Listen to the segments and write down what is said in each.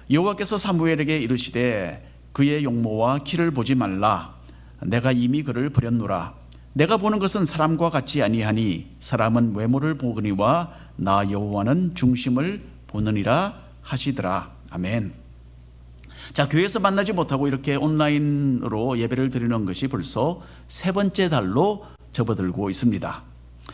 여호와께서 사무엘에게 이르시되 그의 용모와 키를 보지 말라. 내가 이미 그를 버렸노라. 내가 보는 것은 사람과 같지 아니하니 사람은 외모를 보거니와 나 여호와는 중심을 보느니라 하시더라. 아멘. 자, 교회에서 만나지 못하고 이렇게 온라인으로 예배를 드리는 것이 벌써 세 번째 달로 접어들고 있습니다.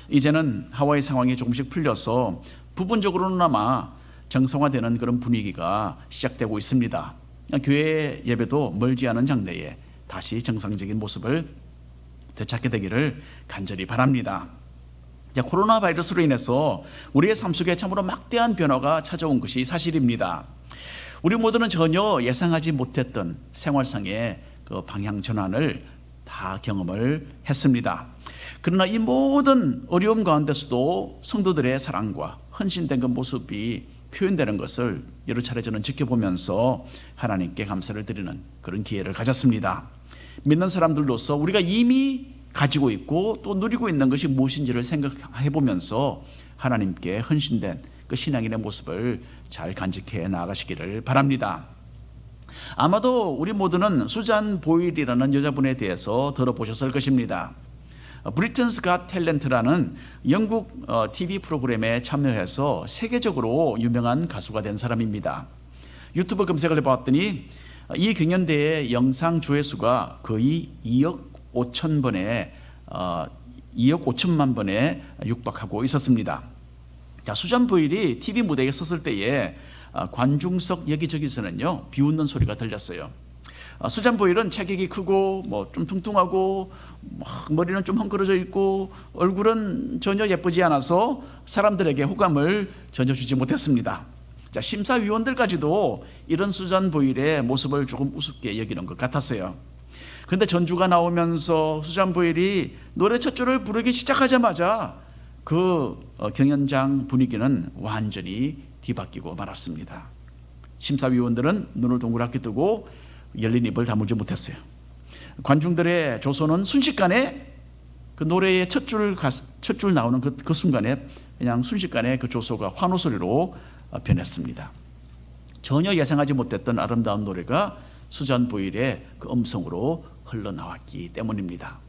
이제는 하와이 상황이 조금씩 풀려서 부분적으로나마 정상화되는 그런 분위기가 시작되고 있습니다. 교회 예배도 멀지 않은 장래에 다시 정상적인 모습을 되찾게 되기를 간절히 바랍니다. 코로나 바이러스로 인해서 우리의 삶 속에 참으로 막대한 변화가 찾아온 것이 사실입니다. 우리 모두는 전혀 예상하지 못했던 생활상의 그 방향 전환을 다 경험을 했습니다. 그러나 이 모든 어려움 가운데서도 성도들의 사랑과 헌신된 그 모습이 표현되는 것을 여러 차례 저는 지켜보면서 하나님께 감사를 드리는 그런 기회를 가졌습니다. 믿는 사람들로서 우리가 이미 가지고 있고 또 누리고 있는 것이 무엇인지를 생각해 보면서 하나님께 헌신된 그 신앙인의 모습을 잘 간직해 나가시기를 바랍니다. 아마도 우리 모두는 수잔 보일이라는 여자분에 대해서 들어보셨을 것입니다. 브리튼스 갓 탤런트라는 영국 TV 프로그램에 참여해서 세계적으로 유명한 가수가 된 사람입니다. 유튜브 검색을 해봤더니 이 경연대회 영상 조회수가 거의 2억 5천만 번에 육박하고 있었습니다. 자, 수잔 보일이 TV 무대에 섰을 때에 관중석 여기저기서는요 비웃는 소리가 들렸어요. 수잔 보일은 체격이 크고 좀 뚱뚱하고 머리는 좀 헝클어져 있고 얼굴은 전혀 예쁘지 않아서 사람들에게 호감을 전혀 주지 못했습니다. 자, 심사위원들까지도 이런 수잔 보일의 모습을 조금 우습게 여기는 것 같았어요. 그런데 전주가 나오면서 수잔 보일이 노래 첫 줄을 부르기 시작하자마자 그 경연장 분위기는 완전히 뒤바뀌고 말았습니다. 심사위원들은 눈을 동그랗게 뜨고 열린 입을 다물지 못했어요. 관중들의 조소는 순식간에 그 노래의 첫 줄 나오는 그 순간에 그냥 순식간에 그 조소가 환호 소리로 변했습니다. 전혀 예상하지 못했던 아름다운 노래가 수잔 보일의 그 음성으로 흘러나왔기 때문입니다.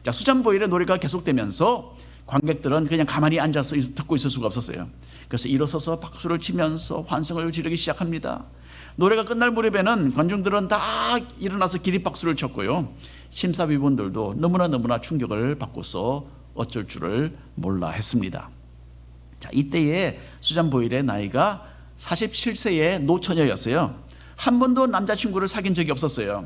자, 수잔 보일의 노래가 계속되면서 관객들은 그냥 가만히 앉아서 듣고 있을 수가 없었어요. 그래서 일어서서 박수를 치면서 환성을 지르기 시작합니다. 노래가 끝날 무렵에는 관중들은 다 일어나서 기립박수를 쳤고요. 심사위원들도 너무나 충격을 받고서 어쩔 줄을 몰라 했습니다. 자, 이때에 수잔 보일의 나이가 47세의 노처녀였어요. 한 번도 남자친구를 사귄 적이 없었어요.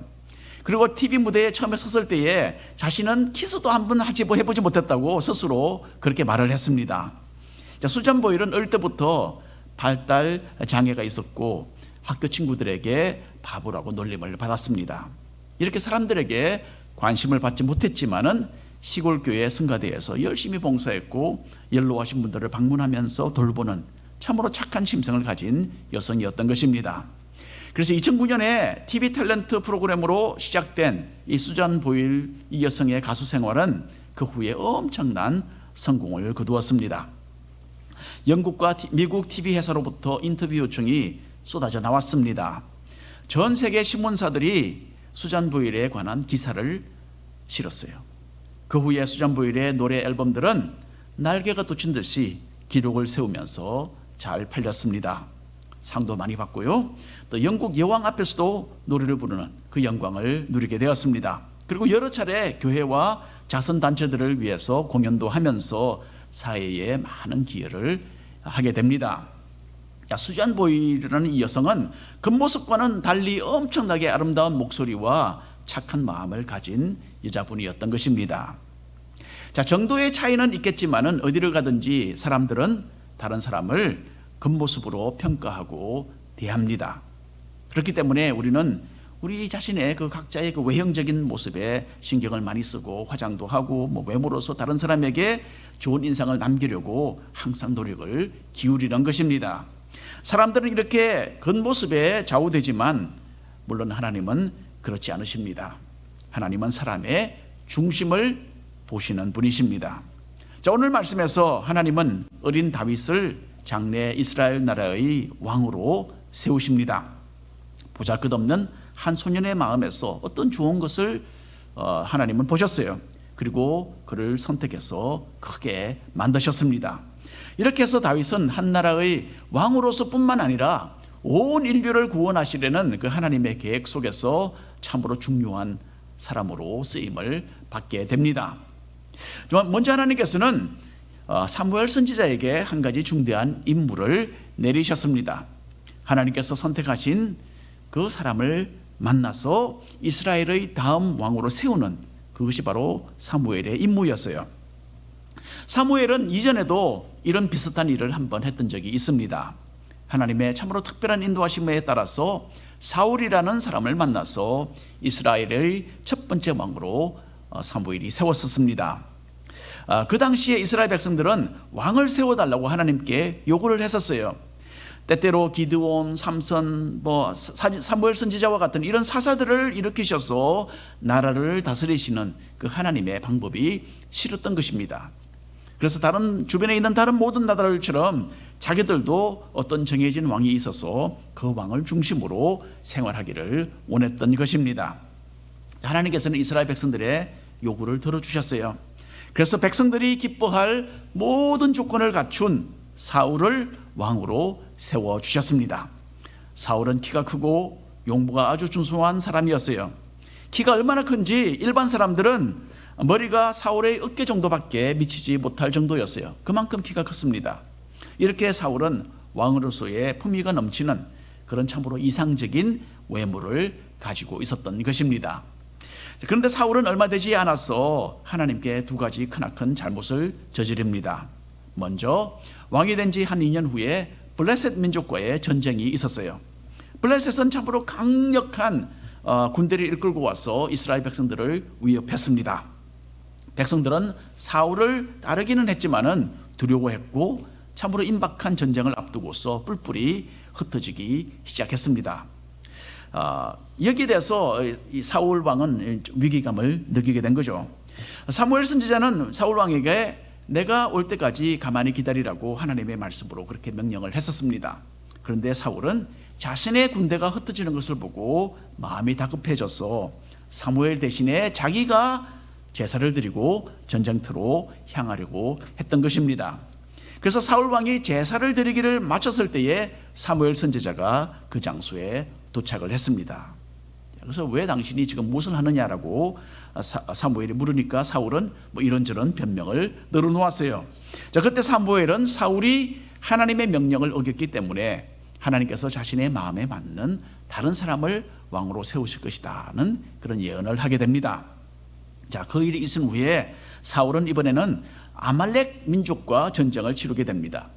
그리고 TV 무대에 처음에 섰을 때에 자신은 키스도 한 번 해보지 못했다고 스스로 그렇게 말을 했습니다. 자, 수잔 보일은 어릴 때부터 발달 장애가 있었고 학교 친구들에게 바보라고 놀림을 받았습니다. 이렇게 사람들에게 관심을 받지 못했지만은 시골 교회 성가대에서 열심히 봉사했고 연로하신 분들을 방문하면서 돌보는 참으로 착한 심성을 가진 여성이었던 것입니다. 그래서 2009년에 TV 탤런트 프로그램으로 시작된 이 수잔 보일 이 여성의 가수 생활은 그 후에 엄청난 성공을 거두었습니다. 영국과 미국 TV 회사로부터 인터뷰 요청이 쏟아져 나왔습니다. 전 세계 신문사들이 수잔 보일에 관한 기사를 실었어요. 그 후에 수잔 보일의 노래 앨범들은 날개가 돋친 듯이 기록을 세우면서 잘 팔렸습니다. 상도 많이 받고요. 또 영국 여왕 앞에서도 노래를 부르는 그 영광을 누리게 되었습니다. 그리고 여러 차례 교회와 자선단체들을 위해서 공연도 하면서 사회에 많은 기여를 하게 됩니다. 수잔 보일이라는 이 여성은 겉모습과는 달리 엄청나게 아름다운 목소리와 착한 마음을 가진 여자분이었던 것입니다. 자, 정도의 차이는 있겠지만은 어디를 가든지 사람들은 다른 사람을 겉모습으로 평가하고 대합니다. 그렇기 때문에 우리는 우리 자신의 그 각자의 그 외형적인 모습에 신경을 많이 쓰고 화장도 하고 외모로서 다른 사람에게 좋은 인상을 남기려고 항상 노력을 기울이는 것입니다. 사람들은 이렇게 겉모습에 좌우되지만 물론 하나님은 그렇지 않으십니다. 하나님은 사람의 중심을 보시는 분이십니다. 자, 오늘 말씀에서 하나님은 어린 다윗을 장래 이스라엘 나라의 왕으로 세우십니다. 보잘것없는 한 소년의 마음에서 어떤 좋은 것을 하나님은 보셨어요. 그리고 그를 선택해서 크게 만드셨습니다. 이렇게 해서 다윗은 한 나라의 왕으로서뿐만 아니라 온 인류를 구원하시려는 그 하나님의 계획 속에서 참으로 중요한 사람으로 쓰임을 받게 됩니다. 먼저 하나님께서는 사무엘 선지자에게 한 가지 중대한 임무를 내리셨습니다. 하나님께서 선택하신 그 사람을 만나서 이스라엘의 다음 왕으로 세우는 그것이 바로 사무엘의 임무였어요. 사무엘은 이전에도 이런 비슷한 일을 한번 했던 적이 있습니다. 하나님의 참으로 특별한 인도하심에 따라서 사울이라는 사람을 만나서 이스라엘의 첫 번째 왕으로 사무엘이 세웠었습니다. 그 당시에 이스라엘 백성들은 왕을 세워달라고 하나님께 요구를 했었어요. 때때로 기드온, 삼선, 사무엘 선지자와 같은 이런 사사들을 일으키셔서 나라를 다스리시는 그 하나님의 방법이 싫었던 것입니다. 그래서 주변에 있는 다른 모든 나라들처럼 자기들도 어떤 정해진 왕이 있어서 그 왕을 중심으로 생활하기를 원했던 것입니다. 하나님께서는 이스라엘 백성들의 요구를 들어주셨어요. 그래서 백성들이 기뻐할 모든 조건을 갖춘 사울을 왕으로 세워주셨습니다. 사울은 키가 크고 용모가 아주 준수한 사람이었어요. 키가 얼마나 큰지 일반 사람들은 머리가 사울의 어깨 정도밖에 미치지 못할 정도였어요. 그만큼 키가 컸습니다. 이렇게 사울은 왕으로서의 품위가 넘치는 그런 참으로 이상적인 외모를 가지고 있었던 것입니다. 그런데 사울은 얼마 되지 않아서 하나님께 두 가지 크나큰 잘못을 저지릅니다. 먼저 왕이 된 지 한 2년 후에 블레셋 민족과의 전쟁이 있었어요. 블레셋은 참으로 강력한 군대를 이끌고 와서 이스라엘 백성들을 위협했습니다. 백성들은 사울을 따르기는 했지만은 두려워했고 참으로 임박한 전쟁을 앞두고서 뿔뿔이 흩어지기 시작했습니다. 여기에 대해서 이 사울 왕은 위기감을 느끼게 된 거죠. 사무엘 선지자는 사울 왕에게 내가 올 때까지 가만히 기다리라고 하나님의 말씀으로 그렇게 명령을 했었습니다. 그런데 사울은 자신의 군대가 흩어지는 것을 보고 마음이 다급해져서 사무엘 대신에 자기가 제사를 드리고 전쟁터로 향하려고 했던 것입니다. 그래서 사울 왕이 제사를 드리기를 마쳤을 때에 사무엘 선지자가 그 장소에 도착을 했습니다. 그래서 왜 당신이 지금 무엇을 하느냐라고 사무엘이 물으니까 사울은 이런저런 변명을 늘어놓았어요. 자, 그때 사무엘은 사울이 하나님의 명령을 어겼기 때문에 하나님께서 자신의 마음에 맞는 다른 사람을 왕으로 세우실 것이다는 그런 예언을 하게 됩니다. 자, 그 일이 있은 후에 사울은 이번에는 아말렉 민족과 전쟁을 치르게 됩니다.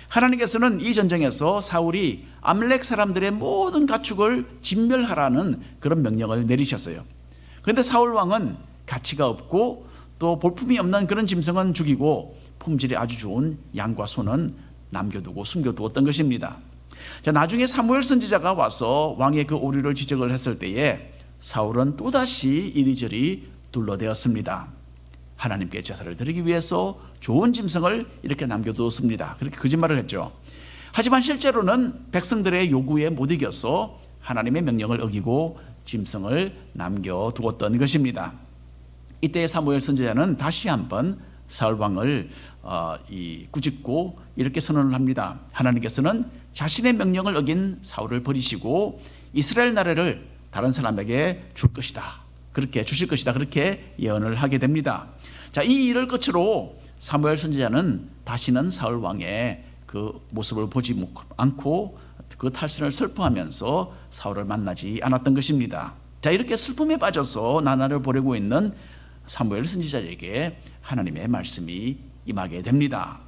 하나님께서는 이 전쟁에서 사울이 아말렉 사람들의 모든 가축을 진멸하라는 그런 명령을 내리셨어요. 그런데 사울 왕은 가치가 없고 또 볼품이 없는 그런 짐승은 죽이고 품질이 아주 좋은 양과 소는 남겨두고 숨겨두었던 것입니다. 자, 나중에 사무엘 선지자가 와서 왕의 그 오류를 지적을 했을 때에 사울은 또다시 이리저리 둘러대었습니다. 하나님께 제사를 드리기 위해서 좋은 짐승을 이렇게 남겨두었습니다. 그렇게 거짓말을 했죠. 하지만 실제로는 백성들의 요구에 못 이겨서 하나님의 명령을 어기고 짐승을 남겨두었던 것입니다. 이때 사무엘 선지자는 다시 한번 사울 왕을 꾸짖고 이렇게 선언을 합니다. 하나님께서는 자신의 명령을 어긴 사울을 버리시고 이스라엘 나라를 다른 사람에게 줄 것이다. 그렇게 주실 것이다. 그렇게 예언을 하게 됩니다. 자, 이 일을 끝으로 사무엘 선지자는 다시는 사울 왕의 그 모습을 보지 않고 그 탈선을 슬퍼하면서 사울을 만나지 않았던 것입니다. 자, 이렇게 슬픔에 빠져서 나날을 보내고 있는 사무엘 선지자에게 하나님의 말씀이 임하게 됩니다.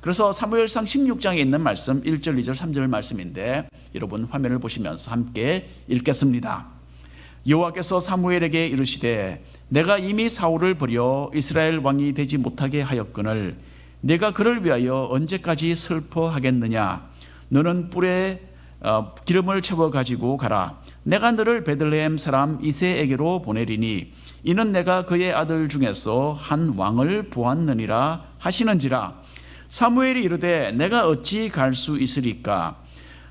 그래서 사무엘상 16장에 있는 말씀 1절, 2절, 3절 말씀인데 여러분 화면을 보시면서 함께 읽겠습니다. 여호와께서 사무엘에게 이르시되 내가 이미 사울을 버려 이스라엘 왕이 되지 못하게 하였거늘 내가 그를 위하여 언제까지 슬퍼하겠느냐. 너는 뿔에 기름을 채워 가지고 가라. 내가 너를 베들레헴 사람 이새에게로 보내리니 이는 내가 그의 아들 중에서 한 왕을 보았느니라 하시는지라. 사무엘이 이르되 내가 어찌 갈 수 있으리까.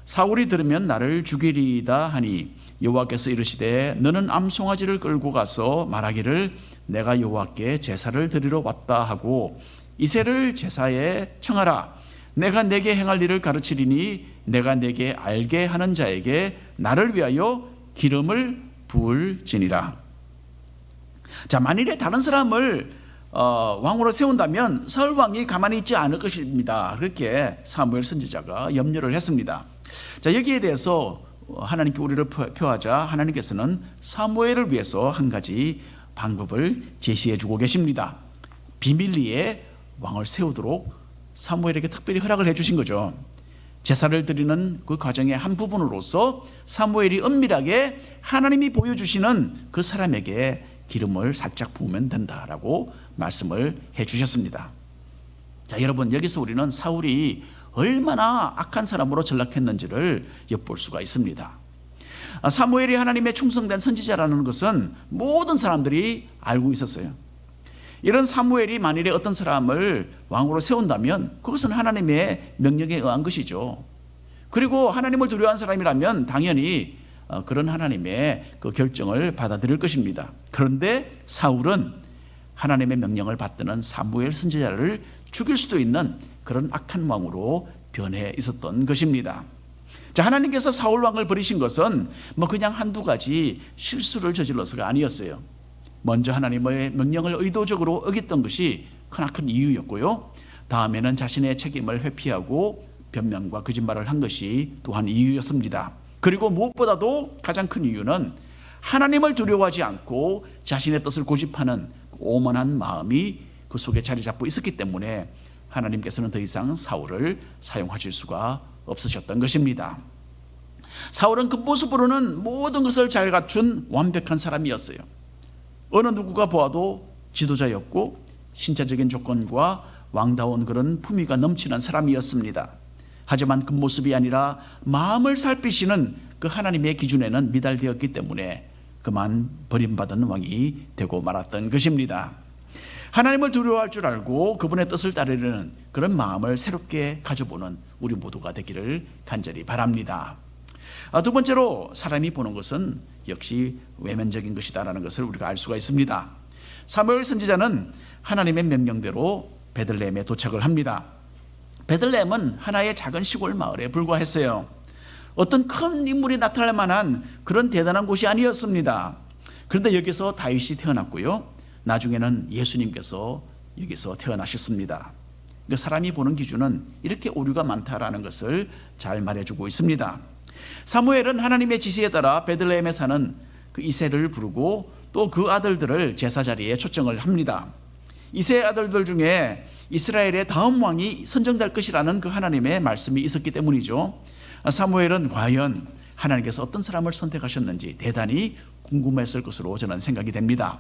사울이 들으면 나를 죽이리이다 하니 여호와께서 이르시되 너는 암송아지를 끌고 가서 말하기를 내가 여호와께 제사를 드리러 왔다 하고 이새를 제사에 청하라. 내가 내게 행할 일을 가르치리니 내가 내게 알게 하는 자에게 나를 위하여 기름을 부을지니라. 자, 만일에 다른 사람을 왕으로 세운다면 사울 왕이 가만히 있지 않을 것입니다. 그렇게 사무엘 선지자가 염려를 했습니다. 자, 여기에 대해서 하나님께 우리를 표하자 하나님께서는 사무엘을 위해서 한 가지 방법을 제시해 주고 계십니다. 비밀리에 왕을 세우도록 사무엘에게 특별히 허락을 해 주신 거죠. 제사를 드리는 그 과정의 한 부분으로서 사무엘이 은밀하게 하나님이 보여주시는 그 사람에게 기름을 살짝 부으면 된다라고 말씀을 해 주셨습니다. 자, 여러분, 여기서 우리는 사울이 얼마나 악한 사람으로 전락했는지를 엿볼 수가 있습니다. 사무엘이 하나님의 충성된 선지자라는 것은 모든 사람들이 알고 있었어요. 이런 사무엘이 만일에 어떤 사람을 왕으로 세운다면 그것은 하나님의 명령에 의한 것이죠. 그리고 하나님을 두려워하는 사람이라면 당연히 그런 하나님의 그 결정을 받아들일 것입니다. 그런데 사울은 하나님의 명령을 받드는 사무엘 선지자를 죽일 수도 있는 그런 악한 왕으로 변해 있었던 것입니다. 자, 하나님께서 사울 왕을 버리신 것은 그냥 한두 가지 실수를 저질러서가 아니었어요. 먼저 하나님의 명령을 의도적으로 어겼던 것이 크나큰 이유였고요. 다음에는 자신의 책임을 회피하고 변명과 거짓말을 한 것이 또한 이유였습니다. 그리고 무엇보다도 가장 큰 이유는 하나님을 두려워하지 않고 자신의 뜻을 고집하는 오만한 마음이 그 속에 자리 잡고 있었기 때문에 하나님께서는 더 이상 사울을 사용하실 수가 없으셨던 것입니다. 사울은 그 모습으로는 모든 것을 잘 갖춘 완벽한 사람이었어요. 어느 누구가 보아도 지도자였고 신체적인 조건과 왕다운 그런 품위가 넘치는 사람이었습니다. 하지만 그 모습이 아니라 마음을 살피시는 그 하나님의 기준에는 미달되었기 때문에 그만 버림받은 왕이 되고 말았던 것입니다. 하나님을 두려워할 줄 알고 그분의 뜻을 따르려는 그런 마음을 새롭게 가져보는 우리 모두가 되기를 간절히 바랍니다. 두 번째로 사람이 보는 것은 역시 외면적인 것이다라는 것을 우리가 알 수가 있습니다. 사무엘 선지자는 하나님의 명령대로 베들레헴에 도착을 합니다. 베들레헴은 하나의 작은 시골 마을에 불과했어요. 어떤 큰 인물이 나타날 만한 그런 대단한 곳이 아니었습니다. 그런데 여기서 다윗이 태어났고요. 나중에는 예수님께서 여기서 태어나셨습니다. 그러니까 사람이 보는 기준은 이렇게 오류가 많다라는 것을 잘 말해주고 있습니다. 사무엘은 하나님의 지시에 따라 베들레헴에 사는 그 이새를 부르고 또 그 아들들을 제사 자리에 초청을 합니다. 이새 아들들 중에 이스라엘의 다음 왕이 선정될 것이라는 그 하나님의 말씀이 있었기 때문이죠. 사무엘은 과연 하나님께서 어떤 사람을 선택하셨는지 대단히 궁금했을 것으로 저는 생각이 됩니다.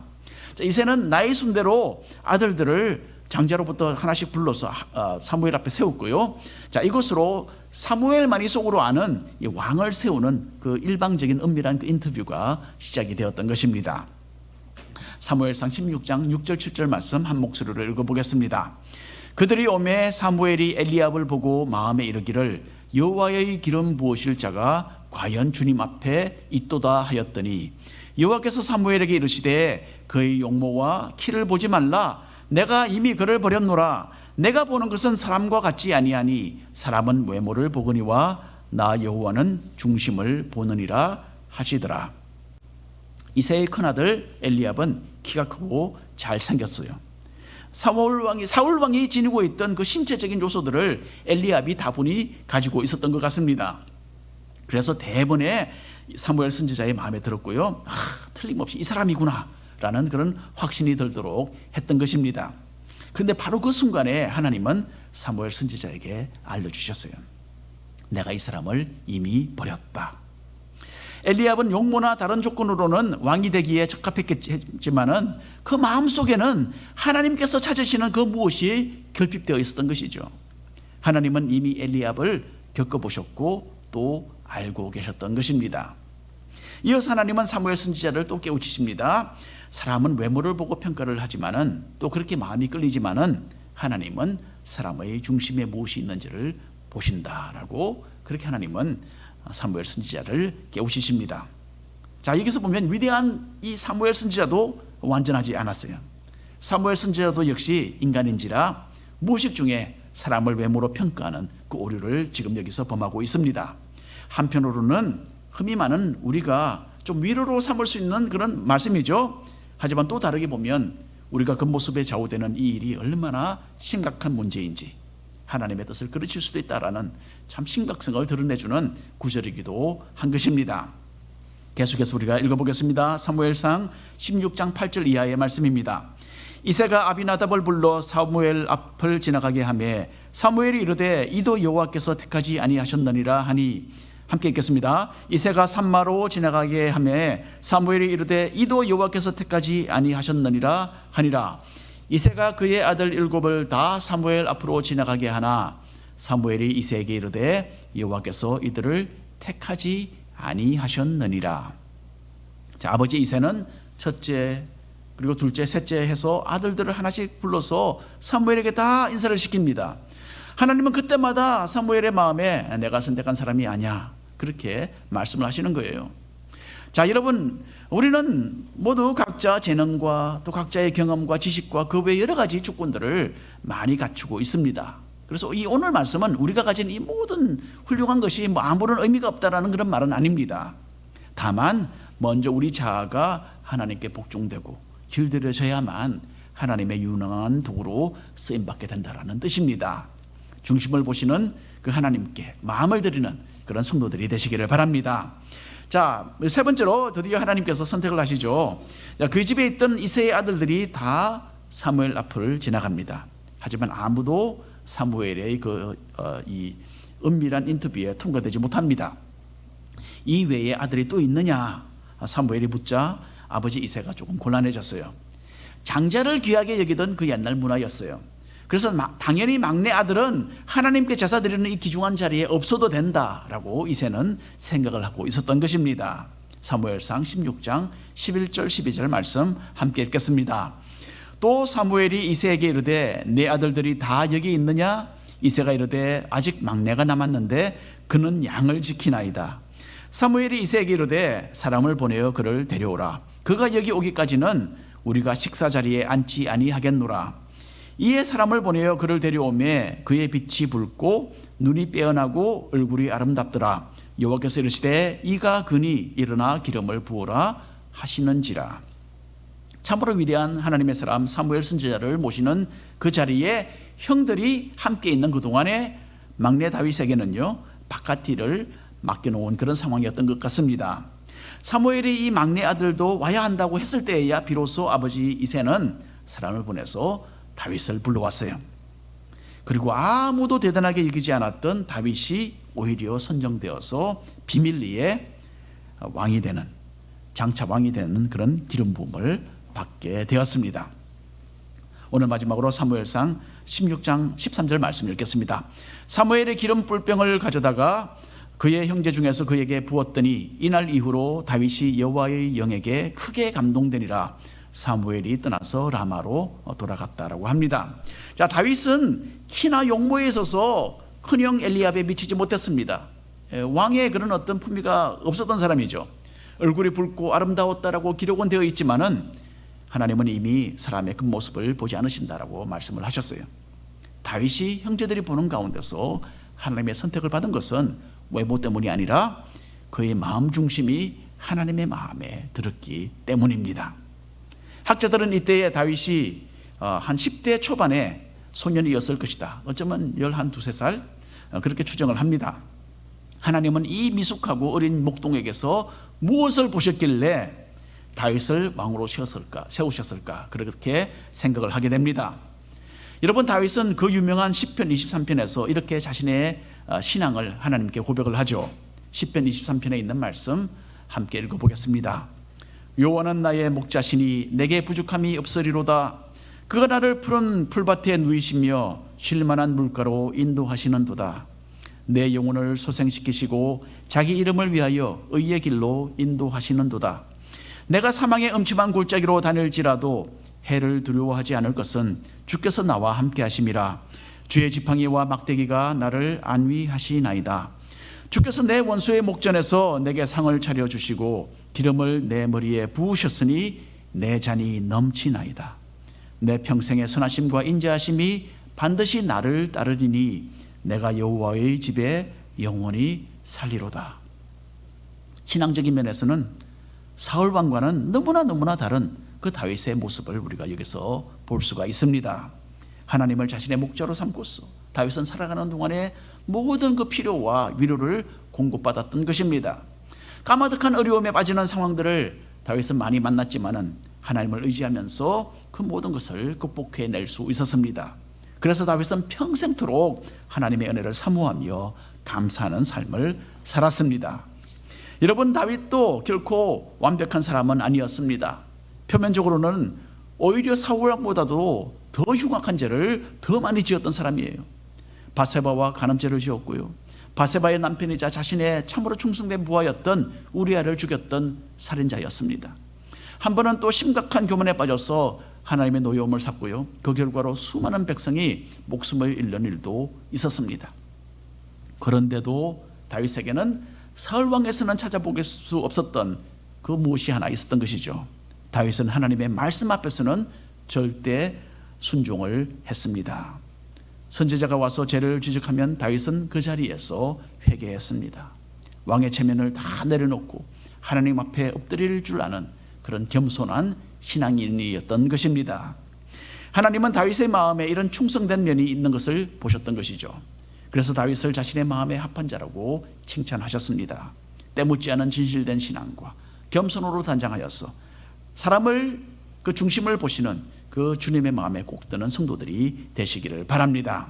이새는 나이 순대로 아들들을 장자로부터 하나씩 불러서 사무엘 앞에 세웠고요. 자, 이것으로 사무엘만이 속으로 아는 이 왕을 세우는 그 일방적인 은밀한 그 인터뷰가 시작이 되었던 것입니다. 사무엘상 16장 6절 7절 말씀 한 목소리로 읽어보겠습니다. 그들이 오매 사무엘이 엘리압을 보고 마음에 이르기를 여호와의 기름 부으실 자가 과연 주님 앞에 있도다 하였더니 여호와께서 사무엘에게 이르시되 그의 용모와 키를 보지 말라. 내가 이미 그를 버렸노라. 내가 보는 것은 사람과 같지 아니하니 사람은 외모를 보거니와 나 여호와는 중심을 보느니라 하시더라. 이새의 큰아들 엘리압은 키가 크고 잘생겼어요. 사울 왕이 지니고 있던 그 신체적인 요소들을 엘리압이 다분히 가지고 있었던 것 같습니다. 그래서 대번에 사무엘 선지자의 마음에 들었고요. 틀림없이 이 사람이구나 라는 그런 확신이 들도록 했던 것입니다. 그런데 바로 그 순간에 하나님은 사무엘 선지자에게 알려주셨어요. 내가 이 사람을 이미 버렸다. 엘리압은 용모나 다른 조건으로는 왕이 되기에 적합했겠지만은 그 마음속에는 하나님께서 찾으시는 그 무엇이 결핍되어 있었던 것이죠. 하나님은 이미 엘리압을 겪어보셨고 또 알고 계셨던 것입니다. 이어서 하나님은 사무엘 선지자를 또 깨우치십니다. 사람은 외모를 보고 평가를 하지만은 또 그렇게 마음이 끌리지만은 하나님은 사람의 중심에 무엇이 있는지를 보신다라고 그렇게 하나님은 사무엘 선지자를 깨우치십니다. 자, 여기서 보면 위대한 이 사무엘 선지자도 완전하지 않았어요. 사무엘 선지자도 역시 인간인지라 무의식 중에 사람을 외모로 평가하는 그 오류를 지금 여기서 범하고 있습니다. 한편으로는 흠이 많은 우리가 좀 위로로 삼을 수 있는 그런 말씀이죠. 하지만 또 다르게 보면 우리가 그 모습에 좌우되는 이 일이 얼마나 심각한 문제인지, 하나님의 뜻을 그르칠 수도 있다라는 참 심각성을 드러내주는 구절이기도 한 것입니다. 계속해서 우리가 읽어보겠습니다. 사무엘상 16장 8절 이하의 말씀입니다. 이새가 아비나답을 불러 사무엘 앞을 지나가게 하매 사무엘이 이르되 이도 여호와께서 택하지 아니하셨느니라 하니, 함께 읽겠습니다. 이새가 산마로 지나가게 하매 사무엘이 이르되 이도 여호와께서 택하지 아니하셨느니라 하니라. 이새가 그의 아들 7을 다 사무엘 앞으로 지나가게 하나 사무엘이 이새에게 이르되 여호와께서 이들을 택하지 아니하셨느니라. 자, 아버지 이새는 첫째 그리고 둘째, 셋째 해서 아들들을 하나씩 불러서 사무엘에게 다 인사를 시킵니다. 하나님은 그때마다 사무엘의 마음에 내가 선택한 사람이 아니야, 그렇게 말씀을 하시는 거예요. 자, 여러분, 우리는 모두 각자 재능과 또 각자의 경험과 지식과 그 외 여러 가지 조건들을 많이 갖추고 있습니다. 그래서 이 오늘 말씀은 우리가 가진 이 모든 훌륭한 것이 아무런 의미가 없다라는 그런 말은 아닙니다. 다만 먼저 우리 자아가 하나님께 복종되고 길들여져야만 하나님의 유능한 도구로 쓰임받게 된다라는 뜻입니다. 중심을 보시는 그 하나님께 마음을 드리는 그런 성도들이 되시기를 바랍니다. 자, 세 번째로 드디어 하나님께서 선택을 하시죠. 그 집에 있던 이새의 아들들이 다 사무엘 앞을 지나갑니다. 하지만 아무도 사무엘의 이 은밀한 인터뷰에 통과되지 못합니다. 이 외에 아들이 또 있느냐 사무엘이 묻자 아버지 이새가 조금 곤란해졌어요. 장자를 귀하게 여기던 그 옛날 문화였어요. 그래서 당연히 막내 아들은 하나님께 제사 드리는 이 귀중한 자리에 없어도 된다라고 이새는 생각을 하고 있었던 것입니다. 사무엘상 16장 11절 12절 말씀 함께 읽겠습니다. 또 사무엘이 이새에게 이르되 내 아들들이 다 여기 있느냐? 이새가 이르되 아직 막내가 남았는데 그는 양을 지키나이다. 사무엘이 이새에게 이르되 사람을 보내어 그를 데려오라. 그가 여기 오기까지는 우리가 식사 자리에 앉지 아니하겠노라. 이에 사람을 보내어 그를 데려오매 그의 빛이 붉고 눈이 빼어나고 얼굴이 아름답더라. 여호와께서 이르시되 이가 그니 일어나 기름을 부어라 하시는지라. 참으로 위대한 하나님의 사람 사무엘 선지자를 모시는 그 자리에 형들이 함께 있는 그동안에 막내 다윗에게는요 바깥 일을 맡겨놓은 그런 상황이었던 것 같습니다. 사무엘이 이 막내 아들도 와야 한다고 했을 때에야 비로소 아버지 이새는 사람을 보내서 다윗을 불러왔어요. 그리고 아무도 대단하게 여기지 않았던 다윗이 오히려 선정되어서 비밀리에 왕이 되는, 장차 왕이 되는 그런 기름 부음을 받게 되었습니다. 오늘 마지막으로 사무엘상 16장 13절 말씀 읽겠습니다. 사무엘의 기름 뿔병을 가져다가 그의 형제 중에서 그에게 부었더니 이날 이후로 다윗이 여호와의 영에게 크게 감동되니라. 사무엘이 떠나서 라마로 돌아갔다라고 합니다. 자, 다윗은 키나 용모에 있어서 큰형 엘리압에 미치지 못했습니다. 왕의 그런 어떤 품위가 없었던 사람이죠. 얼굴이 붉고 아름다웠다라고 기록은 되어 있지만은 하나님은 이미 사람의 그 모습을 보지 않으신다라고 말씀을 하셨어요. 다윗이 형제들이 보는 가운데서 하나님의 선택을 받은 것은 외모 때문이 아니라 그의 마음 중심이 하나님의 마음에 들었기 때문입니다. 학자들은 이때의 다윗이 한 10대 초반의 소년이었을 것이다. 어쩌면 11, 2살 그렇게 추정을 합니다. 하나님은 이 미숙하고 어린 목동에게서 무엇을 보셨길래 다윗을 왕으로 세우셨을까 그렇게 생각을 하게 됩니다. 여러분, 다윗은 그 유명한 시편 23편에서 이렇게 자신의 신앙을 하나님께 고백을 하죠. 시편 23편에 있는 말씀 함께 읽어보겠습니다. 여호와는 나의 목자시니 내게 부족함이 없으리로다. 그가 나를 푸른 풀밭에 누이시며 쉴만한 물가로 인도하시는도다. 내 영혼을 소생시키시고 자기 이름을 위하여 의의 길로 인도하시는도다. 내가 사망의 음침한 골짜기로 다닐지라도 해를 두려워하지 않을 것은 주께서 나와 함께 하심이라. 주의 지팡이와 막대기가 나를 안위하시나이다. 주께서 내 원수의 목전에서 내게 상을 차려주시고 기름을 내 머리에 부으셨으니 내 잔이 넘치나이다. 내 평생의 선하심과 인자하심이 반드시 나를 따르리니 내가 여호와의 집에 영원히 살리로다. 신앙적인 면에서는 사울 왕과는 너무나 다른 그 다윗의 모습을 우리가 여기서 볼 수가 있습니다. 하나님을 자신의 목자로 삼고서 다윗은 살아가는 동안에 모든 그 필요와 위로를 공급받았던 것입니다. 까마득한 어려움에 빠지는 상황들을 다윗은 많이 만났지만은 하나님을 의지하면서 그 모든 것을 극복해낼 수 있었습니다. 그래서 다윗은 평생토록 하나님의 은혜를 사모하며 감사하는 삶을 살았습니다. 여러분, 다윗도 결코 완벽한 사람은 아니었습니다. 표면적으로는 오히려 사울 왕보다도 더 흉악한 죄를 더 많이 지었던 사람이에요. 바세바와 간음죄를 지었고요, 바세바의 남편이자 자신의 참으로 충성된 부하였던 우리아를 죽였던 살인자였습니다. 한 번은 또 심각한 교만에 빠져서 하나님의 노여움을 샀고요, 그 결과로 수많은 백성이 목숨을 잃는 일도 있었습니다. 그런데도 다윗에게는 사울 왕에서는 찾아볼 수 없었던 그 무엇이 하나 있었던 것이죠. 다윗은 하나님의 말씀 앞에서는 절대 순종을 했습니다. 선지자가 와서 죄를 지적하면 다윗은 그 자리에서 회개했습니다. 왕의 체면을 다 내려놓고 하나님 앞에 엎드릴 줄 아는 그런 겸손한 신앙인이었던 것입니다. 하나님은 다윗의 마음에 이런 충성된 면이 있는 것을 보셨던 것이죠. 그래서 다윗을 자신의 마음에 합한 자라고 칭찬하셨습니다. 때묻지 않은 진실된 신앙과 겸손으로 단장하여서 사람을 그 중심을 보시는 그 주님의 마음에 꼭 드는 성도들이 되시기를 바랍니다.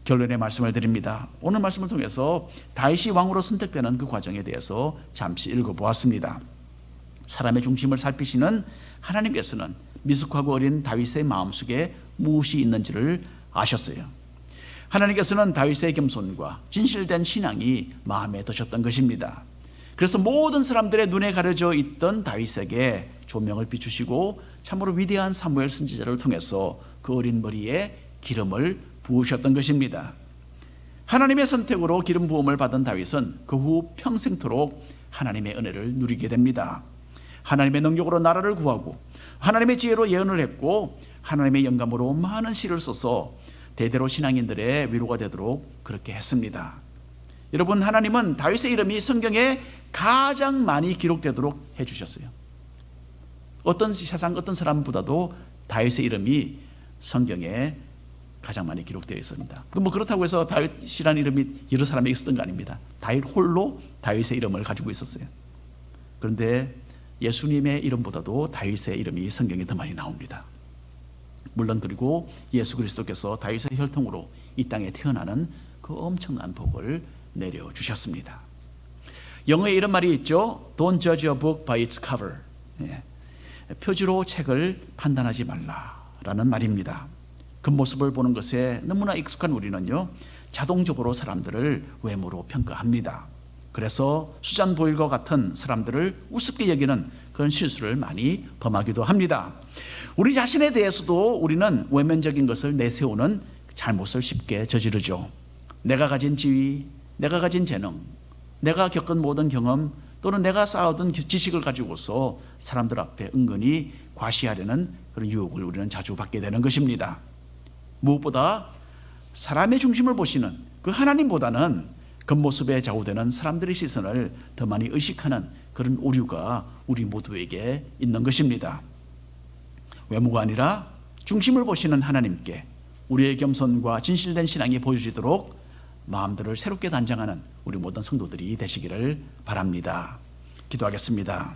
결론의 말씀을 드립니다. 오늘 말씀을 통해서 다윗이 왕으로 선택되는 그 과정에 대해서 잠시 읽어보았습니다. 사람의 중심을 살피시는 하나님께서는 미숙하고 어린 다윗의 마음속에 무엇이 있는지를 아셨어요. 하나님께서는 다윗의 겸손과 진실된 신앙이 마음에 드셨던 것입니다. 그래서 모든 사람들의 눈에 가려져 있던 다윗에게 조명을 비추시고 참으로 위대한 사무엘 선지자를 통해서 그 어린 머리에 기름을 부으셨던 것입니다. 하나님의 선택으로 기름 부음을 받은 다윗은 그 후 평생토록 하나님의 은혜를 누리게 됩니다. 하나님의 능력으로 나라를 구하고 하나님의 지혜로 예언을 했고 하나님의 영감으로 많은 시를 써서 대대로 신앙인들의 위로가 되도록 그렇게 했습니다. 여러분, 하나님은 다윗의 이름이 성경에 가장 많이 기록되도록 해주셨어요. 세상 어떤 사람보다도 다윗의 이름이 성경에 가장 많이 기록되어 있습니다. 그렇다고 해서 다윗이라는 이름이 여러 사람에게 있었던 거 아닙니다. 다윗 홀로 다윗의 이름을 가지고 있었어요. 그런데 예수님의 이름보다도 다윗의 이름이 성경에 더 많이 나옵니다. 물론 그리고 예수 그리스도께서 다윗의 혈통으로 이 땅에 태어나는 그 엄청난 복을 내려주셨습니다. 영어에 이런 말이 있죠. Don't judge a book by its cover. 표지로 책을 판단하지 말라라는 말입니다. 그 모습을 보는 것에 너무나 익숙한 우리는요, 자동적으로 사람들을 외모로 평가합니다. 그래서 수잔 보일과 같은 사람들을 우습게 여기는 그런 실수를 많이 범하기도 합니다. 우리 자신에 대해서도 우리는 외면적인 것을 내세우는 잘못을 쉽게 저지르죠. 내가 가진 지위, 내가 가진 재능, 내가 겪은 모든 경험 또는 내가 쌓아둔 지식을 가지고서 사람들 앞에 은근히 과시하려는 그런 유혹을 우리는 자주 받게 되는 것입니다. 무엇보다 사람의 중심을 보시는 그 하나님보다는 겉모습에 좌우되는 사람들의 시선을 더 많이 의식하는 그런 오류가 우리 모두에게 있는 것입니다. 외모가 아니라 중심을 보시는 하나님께 우리의 겸손과 진실된 신앙이 보여지도록 마음들을 새롭게 단장하는 우리 모든 성도들이 되시기를 바랍니다. 기도하겠습니다.